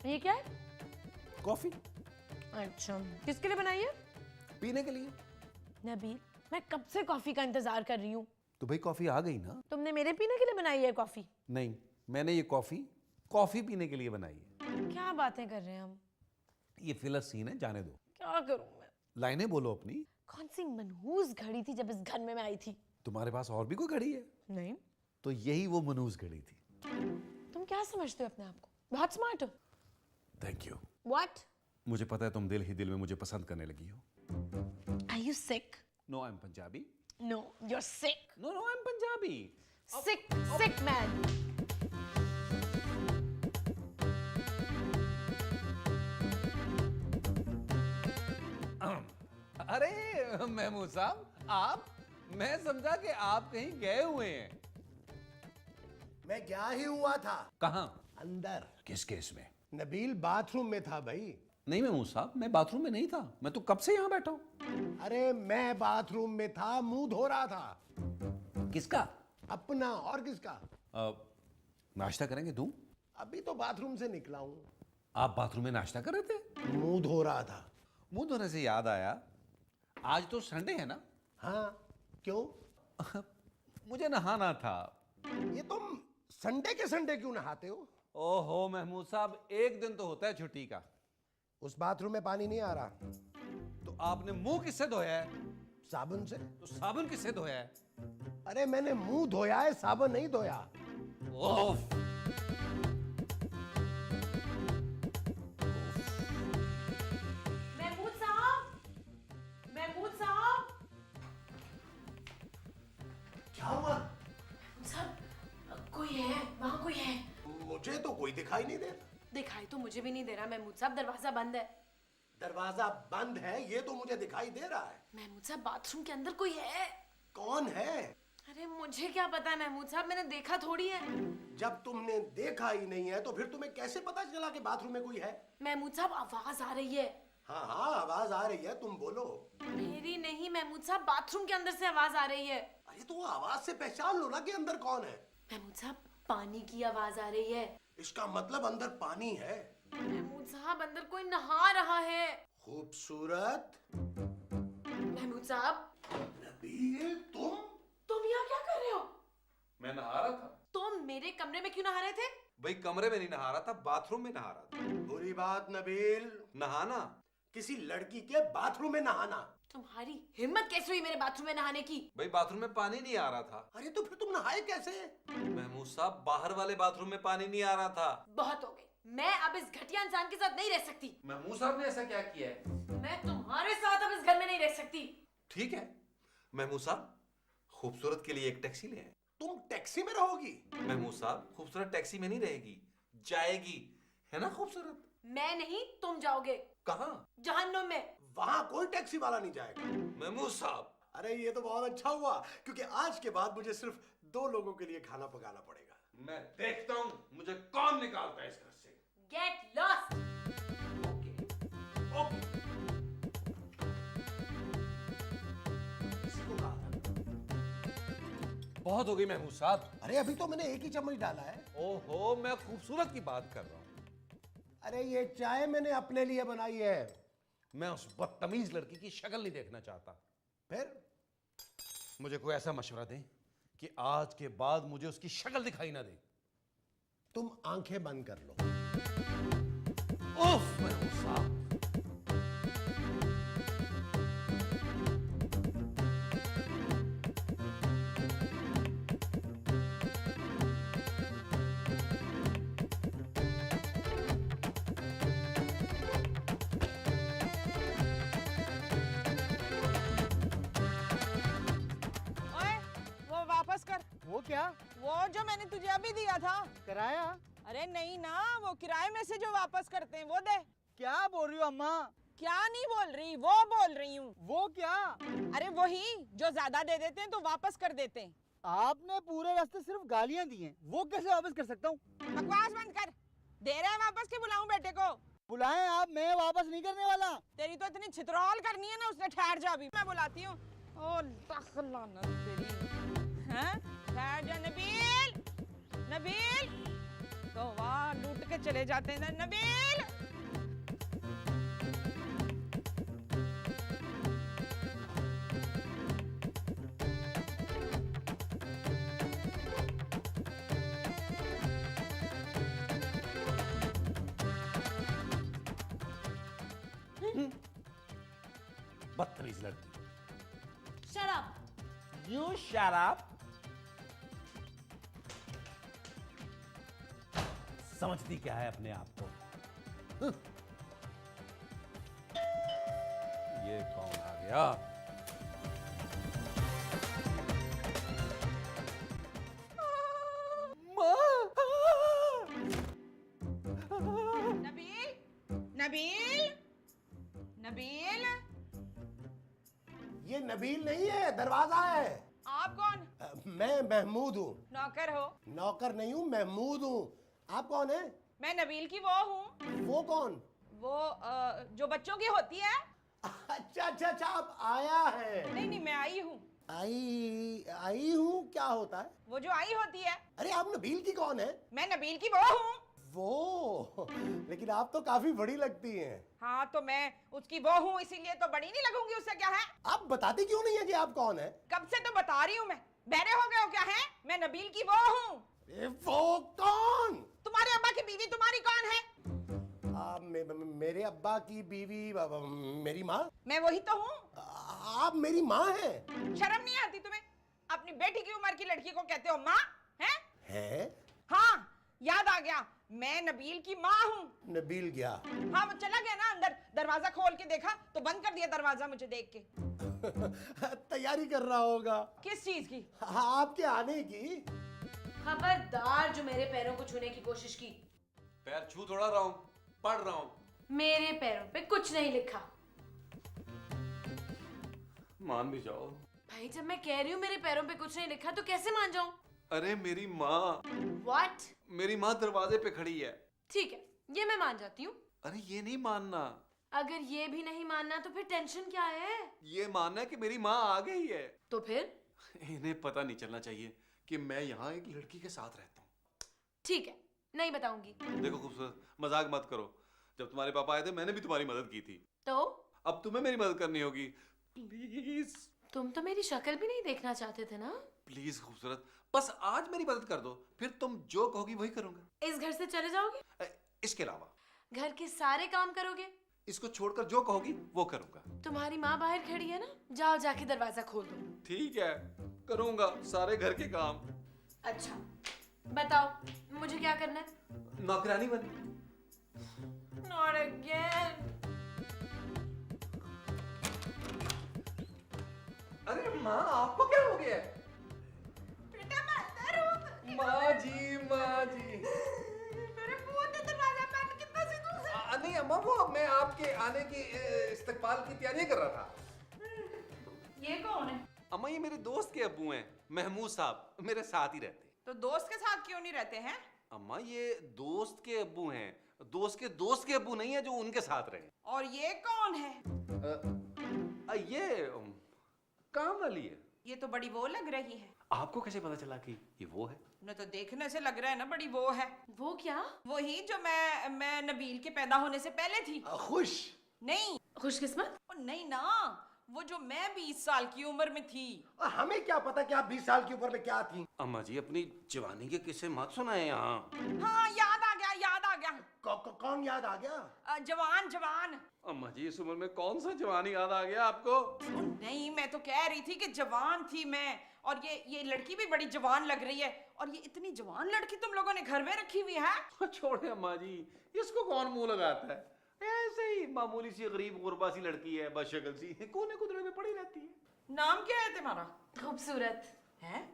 ये क्या है? कॉफी। अच्छा, किसके लिए बनाई है? पीने के लिए। नबील, मैं कब से कॉफी का इंतजार कर रही हूँ। तो भाई कॉफी आ गई ना। तुमने मेरे पीने के लिए बनाई है कॉफी? नहीं, मैंने ये कॉफी पीने के लिए बनाई है। क्या बातें कर रहे हैं हम। ये फिलर सीन है, जाने दो। क्या करूं मैं? लाइनें बोलो अपनी। कौन सी मनहूस घड़ी थी जब इस घर में मैं आई थी? तुम्हारे पास और भी कोई घड़ी है? नहीं। तो यही वो मनहूस घड़ी थी। तुम क्या समझते हो अपने आप को? बहुत स्मार्ट हो। Thank you. व्हाट? मुझे पता है तुम दिल ही दिल में मुझे पसंद करने लगी हो। Are you sick? No, I am Punjabi. No, you are sick. No no, I am Punjabi. Sick man. अरे महमूद साहब, आप, मैं समझा कि आप कहीं गए हुए हैं। मैं गया ही हुआ था। कहां? अंदर। किस केस में? नबील बाथरूम में था भाई। नहीं महमूद साहब, मैं बाथरूम में नहीं था, मैं तो कब से यहां बैठा हूं। अरे मैं बाथरूम में था, मुंह धो रहा था। किसका? अपना, और किसका? नाश्ता करेंगे? दूं? अभी तो बाथरूम से निकला हूं। आप बाथरूम में नाश्ता कर रहे थे? मुंह धो रहा था। मुंह धोने से याद आया, आज तो संडे है ना? हाँ, क्यों? मुझे नहाना था। ये तुम संडे के संडे क्यों नहाते हो? ओहो महमूद साहब, एक दिन तो होता है छुट्टी का। उस बाथरूम में पानी नहीं आ रहा। तो आपने मुंह किससे धोया है? साबुन से। तो साबुन किससे धोया है? अरे मैंने मुंह धोया है, साबुन नहीं धोया। ओह, महमूद साहब, महमूद साहब। क्या हुआ? साहब, कोई है वहाँ, कोई है। मुझे तो कोई दिखाई नहीं दे रहा। दिखाई तो मुझे भी नहीं दे रहा महमूद साहब, दरवाजा बंद है। दरवाजा बंद है ये तो मुझे दिखाई दे रहा है। महमूद साहब, बाथरूम के अंदर कोई है। कौन है? अरे मुझे क्या पता है महमूद साहब, मैंने देखा थोड़ी है। जब तुमने देखा ही नहीं है तो फिर तुम्हें कैसे पता चला कि बाथरूम में कोई है? महमूद साहब, आवाज आ रही है। हाँ हाँ, आवाज आ रही है, तुम बोलो। मेरी नहीं महमूद साहब, बाथरूम के अंदर से आवाज आ रही है। अरे तो वो आवाज से पहचान लो ना कि अंदर कौन है। महमूद साहब, पानी की आवाज आ रही है। इसका मतलब अंदर पानी है। महमूद साहब, अंदर कोई नहा रहा है। खूबसूरत। महमूद साहब, नबील, तुम यहाँ क्या कर रहे हो? मैं नहा रहा था। तुम मेरे कमरे में क्यों नहा रहे थे? भाई कमरे में नहीं नहा रहा था, बाथरूम में नहा रहा था। बुरी बात नबील, नहाना? किसी लड़की के बाथरूम में नहाना। तुम्हारी हिम्मत कैसे हुई मेरे बाथरूम में नहाने की? भाई बाथरूम में पानी नहीं आ रहा था। अरे तो फिर तुम नहाए कैसे? महमूद साहब, बाहर वाले बाथरूम में पानी नहीं आ रहा था। बहुत हो गई, मैं अब इस घटिया इंसान के साथ नहीं रह सकती। महमूद साहब ने ऐसा क्या किया है? मैं तुम्हारे साथ अब इस घर में नहीं रह सकती। ठीक है महमूद साहब, खूबसूरत के लिए एक टैक्सी ले आए। तुम टैक्सी में रहोगी? महमूद साहब, खूबसूरत टैक्सी में नहीं रहेगी, जाएगी, है ना खूबसूरत? मैं नहीं, तुम जाओगे। कहाँ? जहन्नुम में। वहां कोई टैक्सी वाला नहीं जाएगा। महमूद साहब, अरे ये तो बहुत अच्छा हुआ, क्योंकि आज के बाद मुझे सिर्फ 2 लोगों के लिए खाना पकाना पड़ेगा। मैं देखता हूं मुझे कौन निकालता है इस घर से। Get lost. ओके। किसी को कहा था? बहुत हो गई महमूद साहब। अरे अभी तो मैंने एक ही चम्मच डाला है। ओहो, मैं खूबसूरत की बात कर रहा हूं। अरे ये चाय मैंने अपने लिए बनाई है। मैं उस बदतमीज लड़की की शक्ल नहीं देखना चाहता। फिर? मुझे कोई ऐसा मशवरा दें कि आज के बाद मुझे उसकी शक्ल दिखाई ना दे। तुम आंखें बंद कर लो। उफ महमूद साहब। वापस कर। वो क्या? वो जो मैंने तुझे अभी दिया था। किराया? अरे नहीं ना, वो किराए में से जो वापस करते हैं वो दे। क्या बोल रही हो अम्मा? क्या नहीं बोल रही, वो बोल रही हूँ। वो क्या? अरे वही जो ज्यादा दे देते हैं तो वापस कर देते हैं। आपने पूरे रास्ते सिर्फ गालियां दी हैं, वो कैसे वापस कर सकता हूँ? बकवास बंद कर। दे रहे हैं वापस के बुलाऊं बेटे को? बुलाएं आप, मैं वापस नहीं करने वाला। तेरी तो इतनी छितरौल करनी है ना, उसने ठहर जा, अभी मैं बुलाती हूँ। ओ लानत तेरी। हैं? ठहर जा नबील, नबील, तो वाह लूट के चले जाते हैं ना नबील। बदतमीज लड़की। शराब। You shut up. समझती क्या है अपने आप को? ये कौन आ गया? नबील नबील नबील। ये नबील नहीं है, दरवाजा है। आप कौन? मैं महमूद हूँ। नौकर हो? नौकर नहीं हूँ, महमूद हूँ। आप कौन है? मैं नबील की वो हूँ। वो कौन? वो जो बच्चों की होती है। अच्छा अच्छा अच्छा, आप आया है। नहीं नहीं मैं आई हूँ। आई हूँ क्या होता है? वो जो आई होती है। अरे आप नबील की कौन है? मैं नबील की वो हूँ। वो लेकिन आप तो काफी बड़ी लगती हैं। हाँ तो मैं उसकी वो हूँ, इसीलिए तो बड़ी नहीं लगूंगी, उससे क्या है? आप बताती क्यों नहीं है कि आप कौन है? कब से तो बता रही हूँ मैं। बहरे हो गए हो क्या है? मैं नबील की वो हूँ। वो कौन? तुम्हारे अब्बा की बीवी तुम्हारी कौन है? मेरे अब्बा की बीवी मेरी माँ। मैं वही तो हूँ। आप मेरी माँ हैं? शर्म नहीं आती तुम्हें? अपनी बेटी की उम्र की लड़की को कहते हो माँ? हैं? है? हाँ याद आ गया, मैं नबील की माँ हूँ। नबील गया? हाँ वो चला गया ना अंदर, दरवाजा खोल के देखा तो बंद कर दिया दरवाजा मुझे देख के। तैयारी कर रहा होगा। किस चीज की? आपके आने की। खबरदार जो मेरे पैरों को छूने की कोशिश की। पैर छू थोड़ा रहा हूँ, पढ़ रहा हूँ। मेरे पैरों पे कुछ नहीं लिखा। मान भी जाओ। भाई जब मैं कह रही हूँ मेरे पैरों पे कुछ नहीं लिखा तो कैसे मान जाऊं? अरे मेरी माँ, What? मेरी माँ दरवाजे पे खड़ी है। ठीक है, ये मैं मान जाती हूँ। अरे ये नहीं मानना, अगर ये भी नहीं मानना तो फिर टेंशन क्या है? ये मानना है कि मेरी माँ आ गई है। तो फिर? इन्हें पता नहीं चलना चाहिए कि मैं यहाँ एक लड़की के साथ रहता हूँ। ठीक है, नहीं बताऊंगी। देखो खूबसूरत, मजाक मत करो। जब तुम्हारे पापा आए थे मैंने भी तुम्हारी मदद की थी। तो? अब तुम्हें मेरी मदद करनी होगी। प्लीज तुम तो मेरी शक्ल भी नहीं देखना चाहते थे ना? प्लीज खूबसूरत, बस आज मेरी मदद कर दो, फिर तुम जो कहोगी वही करूंगा। इस घर से चले जाओगे? इसके अलावा घर के सारे काम करोगे? इसको छोड़कर जो कहोगी वो करूंगा। तुम्हारी माँ बाहर खड़ी है ना, जाओ जाके दरवाजा खोल दो। ठीक है, करूंगा सारे घर के काम। अच्छा बताओ मुझे क्या करना है? नौकरानी बन। Not again. अरे माँ आपको क्या हो गया? बेटा मैं अंदर हूँ। माँ जी मेरे मुंह ने दरवाजा बंद कितना सी दूर से। नहीं अम्मा, वो मैं आपके आने की इस्तकबाल की तैयारी कर रहा था। ये कौन है? अम्मा ये मेरे दोस्त के अब्बू हैं, महमूद साहब, मेरे साथ ही रहते। तो दोस्त के साथ क्यों नहीं रहते हैं? अम्मा ये दोस्त के अब्बू हैं, दोस्त के अब्बू नहीं है जो उनके साथ रहे। और ये कौन है? ये काम वाली है। ये तो बड़ी वो लग रही है। आपको कैसे पता चला कि ये वो है? उन्हें तो देखने से लग रहा है ना बड़ी वो है। वो क्या? वही जो मैं नबील के पैदा होने से पहले थी। खुश? नहीं खुशकिस्मत? ओ नहीं ना, वो जो मैं 20 साल की उम्र में थी। हमें क्या पता कि आप 20 साल की उम्र में क्या थी। अम्मा जी अपनी जवानी के किस्से मत सुनाए यहाँ। हाँ याद आ गया याद आ गया। कौन याद आ गया? जवान। अम्मा जी इस उम्र में कौन सा जवानी याद आ गया आपको? ओ नहीं मैं तो कह रही थी कि जवान थी मैं, और ये लड़की भी बड़ी जवान लग रही है। और ये इतनी जवान लड़की तुम लोगों ने घर में रखी हुई है? छोड़े अम्मा जी, इसको कौन मुंह लगाता है? ऐसे ही मामूली सी गरीब गुरबा सी लड़की है, बस शक्ल सी कोने कुदरे में पड़ी रहती है। नाम क्या है तुम्हारा? खूबसूरत है?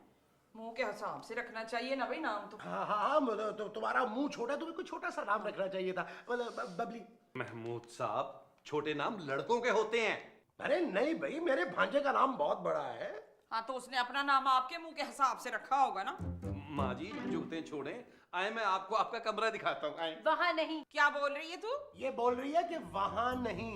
मुंह के हिसाब से रखना चाहिए ना भाई नाम तो। हाँ तो तुम्हारा मुंह छोटा, तुम्हें कोई छोटा सा नाम रखना चाहिए था, मतलब बबली। महमूद साहब छोटे नाम लड़कों के होते हैं। अरे नहीं भाई, मेरे भांजे का नाम बहुत बड़ा है। हाँ तो उसने अपना नाम आपके मुंह के हिसाब से रखा होगा ना। माँ जी जुगते छोड़े, आए मैं आपको आपका कमरा दिखाता हूँ। आए। वहाँ नहीं। क्या बोल रही है तू? ये बोल रही है कि वहाँ नहीं।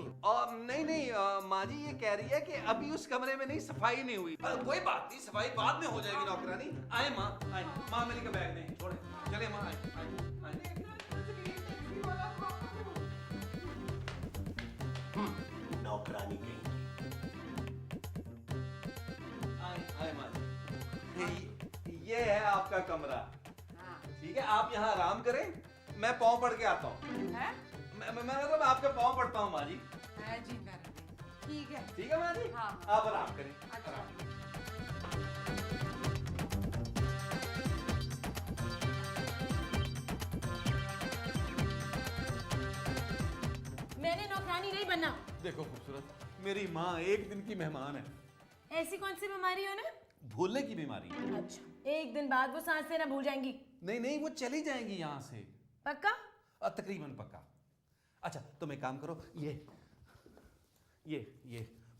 नहीं माँ जी ये कह रही है कि अभी उस कमरे में नहीं, सफाई नहीं हुई। कोई बात नहीं, सफाई बाद में हो जाएगी नौकरानी। आए माँ, आए माँ, मेरी का बैग नहीं छोड़े, चले माँ, आए आए आए। नौकरानी कहीं आए माँ जी। ये है आपका कमरा। हाँ। ठीक है, आप यहाँ आराम करें, मैं पाँव पड़ के आता हूँ। है? मैं मतलब आपके पाँव पड़ता हूँ माँ जी। है जी मैं ठीक है। ठीक है माँ जी, हाँ। आप आराम करें। अच्छा। आराम। मैंने नौकरानी नहीं बनना। देखो खूबसूरत, मेरी माँ एक दिन की मेहमान है। ऐसी कौन सी बीमारी है उन्हें? भूलने की बीमारी। अच्छा, एक दिन बाद वो सांस लेना भूल जाएंगी। नहीं नहीं, वो चली जाएंगी यहाँ से। पक्का? तकरीबन पक्का। अच्छा तुम एक काम करो, ये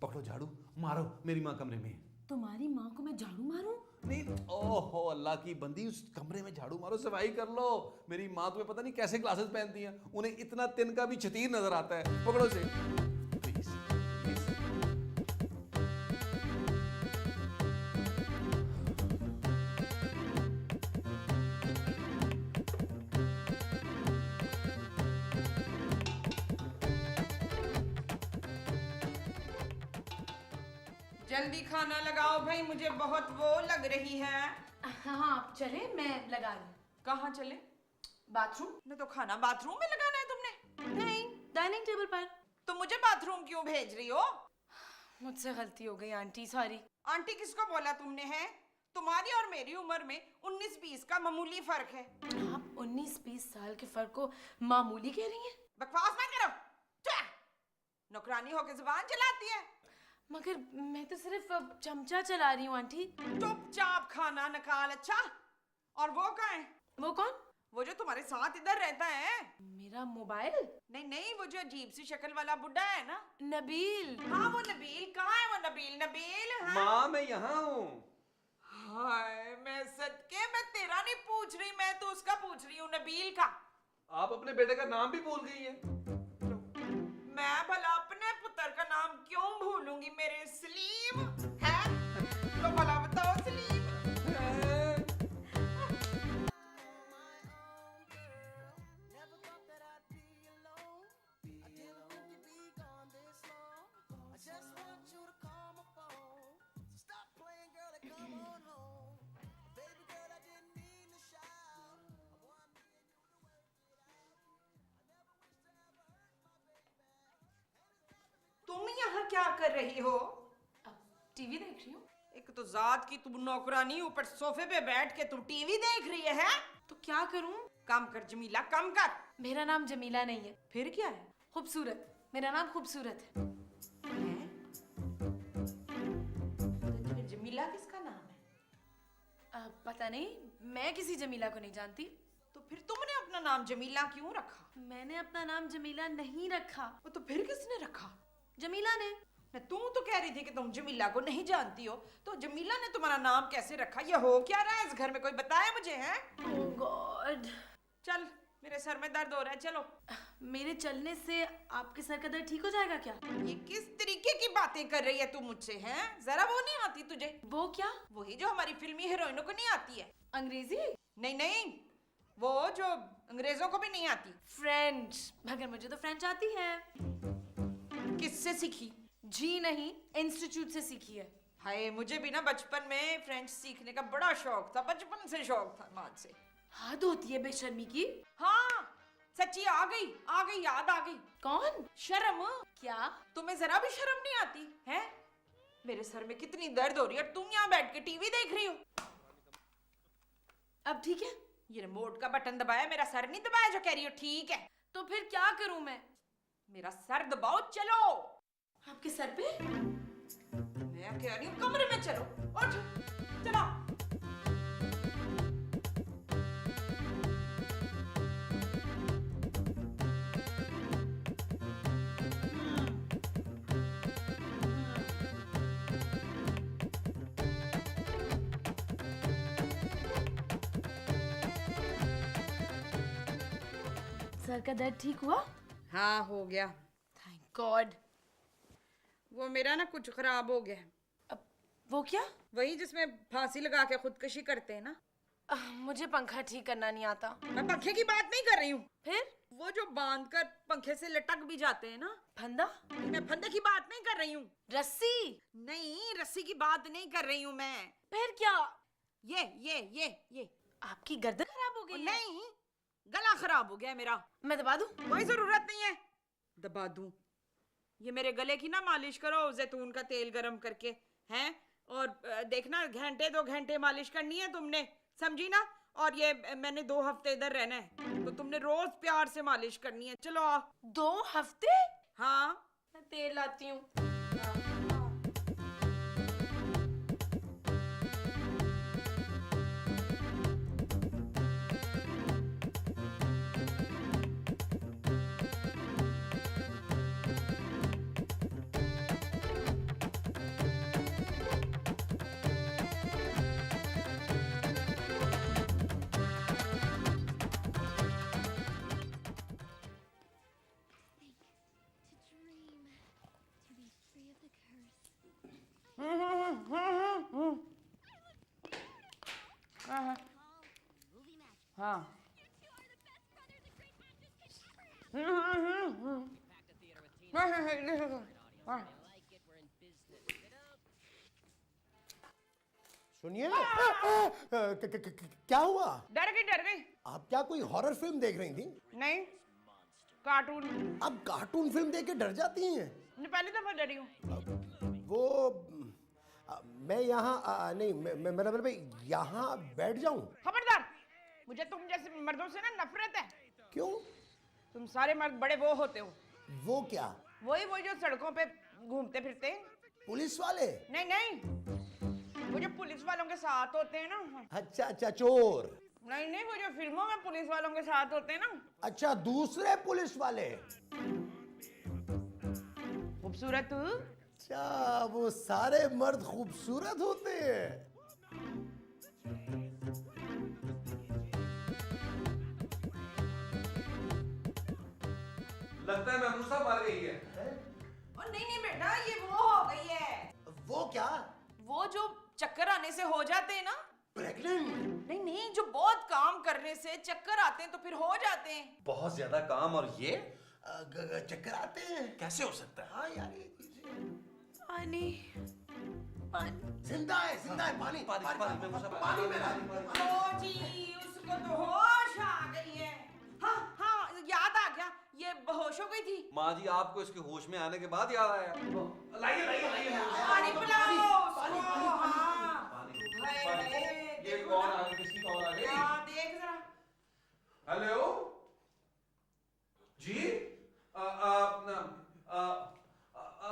पकड़ो झाड़ू, मारो, मेरी माँ कमरे में है। तुम्हारी माँ को मैं झाड़ू मारूं? नहीं, ओहो अल्लाह की बंदी, उस कमरे में झाड़ू मारो, सफाई कर लो। मेरी माँ तुम्हें पता नहीं कैसे ग्लासेस पहनती हैं, उन्हें इतना तिनका भी छतीर नजर आता है। पकड़ो से प्लीज प्लीज। जल्दी खाना लगाओ भाई, मुझे बहुत वो लग रही है। हाँ आप चले, मैं लगा रही। कहाँ चले? बाथरूम? मैं तो खाना बाथरूम में लगाना है तुमने। नहीं, डाइनिंग टेबल पर। तो मुझे बाथरूम क्यों भेज रही हो? मुझसे गलती हो गई आंटी, सॉरी। आंटी किसको बोला तुमने? है तुम्हारी और मेरी उम्र में 19-20 का मामूली फर्क है। आप 19-20 साल के फर्क को मामूली कह रही हैं? बकवास मत करो। नौकरानी होकर जुबान चलाती है। मगर मैं तो सिर्फ चमचा चला रही हूँ आंटी। चुपचाप खाना निकाल। अच्छा, और वो कहाँ है? वो कौन? वो जो तुम्हारे साथ इधर रहता है। मेरा मोबाइल? नहीं नहीं, वो जो अजीब सी शक्ल वाला बुड्ढा है ना। नबील। हाँ वो नबील। कहाँ है वो नबील? नबील हाँ? माँ मैं यहाँ हूँ। हाय, मैं सदके मैं तेरा नहीं पूछ रही, मैं तो उसका पूछ रही हूँ, नबील का। आप अपने बेटे का नाम भी भूल गई हैं। मैं भला अपने पुत्र का नाम क्यों भूलूंगी? मेरे सलीम है तो भला बताओ सलीम। तुम यहाँ क्या कर रही हो? अब टीवी देख रही हूँ। एक तो जात की तुम नौकरानी, ऊपर सोफे पे बैठ के तुम टीवी देख रही है? तो क्या करूँ? काम कर जमीला, काम कर। मेरा नाम जमीला नहीं है। फिर क्या है? खूबसूरत। मेरा नाम खूबसूरत है। तो जमीला किसका नाम है? पता नहीं, मैं किसी जमीला को नहीं जानती। तो फिर तुमने अपना नाम जमीला क्यों रखा? मैंने अपना नाम जमीला नहीं रखा। वो तो फिर किसने रखा? जमीला ने। तुम तो कह रही थी कि तुम जमीला को नहीं जानती हो, तो जमीला ने तुम्हारा नाम कैसे रखा? ये हो क्या रहा है इस घर में? कोई बताया मुझे? है ओह गॉड। चल, मेरे सर में दर्द हो रहा है, चलो। मेरे चलने से आपके सर का दर्द ठीक हो जाएगा क्या? ये किस तरीके की बातें कर रही है तू मुझसे? हैं जरा वो नहीं आती तुझे? वो क्या? वही जो हमारी फिल्मी हीरोइनों को नहीं आती है। अंग्रेजी? नहीं नहीं, वो जो अंग्रेजों को भी नहीं आती। फ्रेंच। मगर मुझे तो फ्रेंच आती है। किससे सीखी? जी नहीं, इंस्टीट्यूट से सीखी है। हाय, मुझे भी ना बचपन में फ्रेंच सीखने का बड़ा शौक था, बचपन से शौक था माँ से। हद होती है बेशर्मी की। हाँ सच्ची, आ गई याद आ गई। कौन? शर्म। क्या? तुम्हें जरा भी शर्म नहीं आती है? मेरे सर में कितनी दर्द हो रही है और तुम यहाँ बैठ के टीवी देख रही हो। अब ठीक है? ये रिमोट का बटन दबाया, मेरा सर नहीं दबाया जो कह रही हो ठीक है। तो फिर क्या करूं मैं? मेरा सर दबाओ, चलो। आपके सर पे? मैं कह रही हूँ कमरे में चलो, उठ, चलो। सर का दर्द ठीक हुआ? हाँ हो गया, थैंक गॉड। वो मेरा ना कुछ खराब हो गया है। अब वो क्या? वही जिसमें फांसी लगा के खुदकुशी करते हैं ना। मुझे पंखा ठीक करना नहीं आता। मैं पंखे की बात नहीं कर रही हूँ, फिर वो जो बांध कर पंखे से लटक भी जाते हैं ना। फंदा? मैं फंदे की बात नहीं कर रही हूँ। रस्सी? नहीं, रस्सी की बात नहीं कर रही हूँ मैं। फिर क्या? ये आपकी गर्दन खराब हो गई है? नहीं, गला खराब हो गया है मेरा। मैं दबा दूं? कोई जरूरत नहीं है दबा दूं। ये मेरे गले की ना मालिश करो जैतून का तेल गरम करके, हैं? और देखना घंटे 2 घंटे मालिश करनी है तुमने, समझी ना? और ये मैंने 2 हफ्ते इधर रहना है, तो तुमने रोज प्यार से मालिश करनी है। चलो आ। 2 हफ्ते? हाँ, मैं तेल लाती हूँ। हाँ। सुनिए, क्या हुआ? डर गई। आप क्या कोई हॉरर फिल्म देख रही थी? नहीं, कार्टून। आप कार्टून फिल्म देख के डर जाती हैं? मैं पहली दफा डरी हूँ। वो मैं यहाँ नहीं, मेरा मतलब यहाँ बैठ जाऊं? खबरदार, मुझे तुम जैसे मर्दों से ना नफरत है। क्यों? तुम सारे मर्द बड़े वो होते हो। वो क्या? वही जो सड़कों पे घूमते फिरते हैं। पुलिस वाले? नहीं, वो जो पुलिस वालों के साथ होते हैं ना। अच्छा, चोर? नहीं, वो जो फिल्मों में पुलिस वालों के साथ होते हैं ना। अच्छा, दूसरे पुलिस वाले। खूबसूरत। अच्छा, वो सारे मर्द खूबसूरत होते हैं? लगता है महमूसा मार गई है। और नहीं बेटा, ये वो हो गई है। वो क्या? वो जो चक्कर आने से हो जाते हैं ना। प्रेग्नेंट? नहीं, जो बहुत काम करने से चक्कर आते हैं तो फिर हो जाते हैं। बहुत ज्यादा काम और ये चक्कर आते हैं? कैसे हो सकता है? हाँ यार, ये चीजें। पानी। जिंदा है, पानी मेरा। ओ जी, उसको तो होश आ गई है। हाँ, याद आ गया, ये बेहोश हो गई थी। माँ जी, आपको इसके होश में आने के बाद याद आया? लाइए पानी पिलाओ उसको। हाँ। ये कौन आ गई? किसकी कॉल आ गई? हाँ, देख जरा। हेलो जी।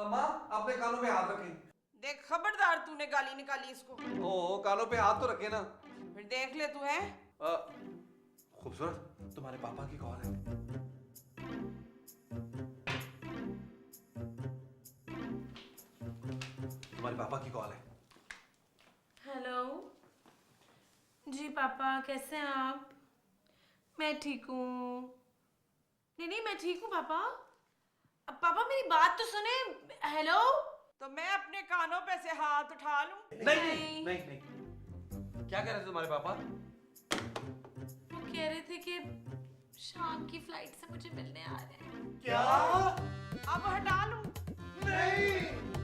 माँ, अपने कानों पे हाथ रखें। देख, खबरदार, तूने गाली निकाली इसको। ओ, कानों पे हाथ तो रखे ना। फिर देख ले तू है। खूबसूरत, तुम्हारे पापा की कॉल है। तुम्हारे पापा की कॉल है। हेलो जी पापा, कैसे हैं आप? मैं ठीक हूँ। नहीं, मैं ठीक हूँ पापा। अब पापा मेरी बात तो सुने। हेलो। तो मैं अपने कानों पे से हाथ उठा लूं? नहीं। क्या कह रहे थे तुम्हारे पापा? वो कह रहे थे कि शाम की फ्लाइट से मुझे मिलने आ रहे हैं। क्या? अब हटा लूं? नहीं।